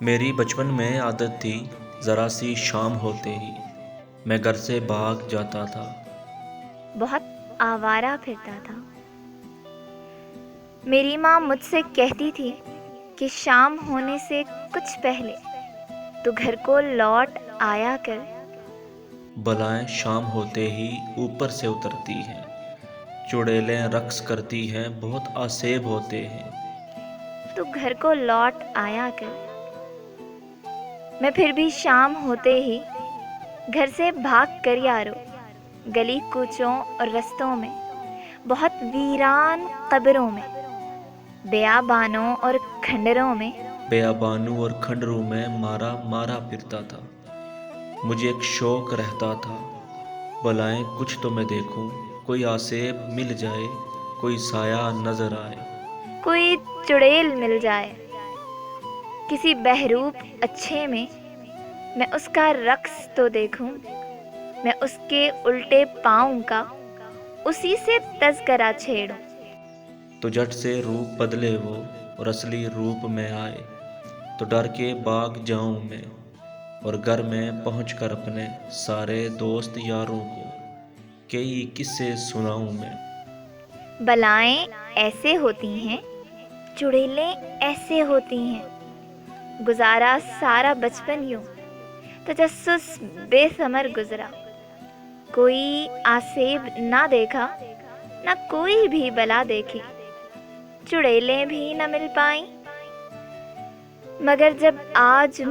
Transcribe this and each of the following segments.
میری بچپن میں عادت تھی، ذرا سی شام ہوتے ہی میں گھر سے بھاگ جاتا تھا۔ بہت آوارہ پھرتا تھا۔ میری ماں مجھ سے کہتی تھی کہ شام ہونے سے کچھ پہلے تو گھر کو لوٹ آیا کر۔ بلائیں شام ہوتے ہی اوپر سے اترتی ہیں، چڑیلیں رقص کرتی ہیں، بہت آسیب ہوتے ہیں۔ تو گھر کو لوٹ آیا کر۔ میں پھر بھی شام ہوتے ہی گھر سے بھاگ کر یارو، گلی کوچوں اور رستوں میں، بہت ویران قبروں میں، بیابانوں اور کھنڈروں میں، بیابانوں اور کھنڈروں میں مارا مارا پھرتا تھا۔ مجھے ایک شوق رہتا تھا، بلائیں کچھ تو میں دیکھوں، کوئی آسیب مل جائے، کوئی سایہ نظر آئے، کوئی چڑیل مل جائے کسی بہروپ اچھے میں اس کا رقص تو دیکھوں، میں اس کے الٹے پاؤں کا اسی سے تذکرہ چھیڑوں۔ تو جھٹ سے روپ بدلے وہ اور اصلی روپ میں آئے، تو ڈر کے بھاگ جاؤں میں، اور گھر میں پہنچ کر اپنے سارے دوست یاروں کو کئی قصے سناؤں میں۔ بلائیں ایسے ہوتی ہیں، چڑیلیں ایسے ہوتی ہیں، گزارا سارا بچپن یوں تجسس بے ثمر گزرا، کوئی آسیب نہ دیکھا، نہ کوئی بھی بلا دیکھی، چڑیلیں بھی نہ مل پائیں، مگر جب آج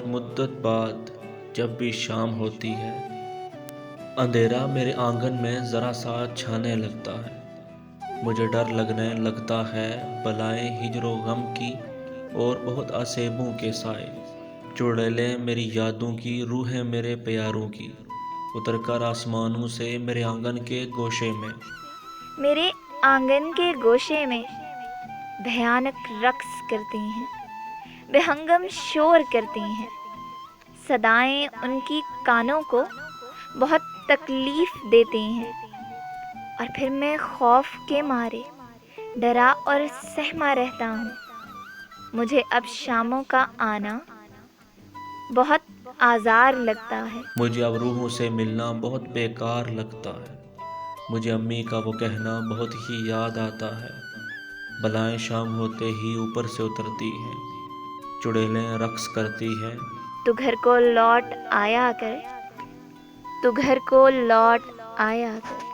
مدت بعد جب بھی شام ہوتی ہے، اندھیرا میرے آنگن میں ذرا سا چھانے لگتا ہے، مجھے ڈر لگنے لگتا ہے، بلائیں ہجر و غم کی اور بہت آسیبوں کے سائے، چڑیلیں میری یادوں کی، روحیں میرے پیاروں کی، اتر کر آسمانوں سے میرے آنگن کے گوشے میں، میرے آنگن کے گوشے میں بھیانک رقص کرتی ہیں، بے ہنگم شور کرتی ہیں، صدائیں ان کی کانوں کو بہت تکلیف دیتی ہیں، اور پھر میں خوف کے مارے ڈرا اور سہما رہتا ہوں۔ مجھے اب شاموں کا آنا بہت آزار لگتا ہے۔ مجھے اب روحوں سے ملنا بہت بیکار لگتا ہے، مجھے امی کا وہ کہنا بہت ہی یاد آتا ہے، بلائیں شام ہوتے ہی اوپر سے اترتی ہیں، چڑیلیں رقص کرتی ہیں، تو گھر کو لوٹ آیا کر، تو گھر کو لوٹ آیا کر۔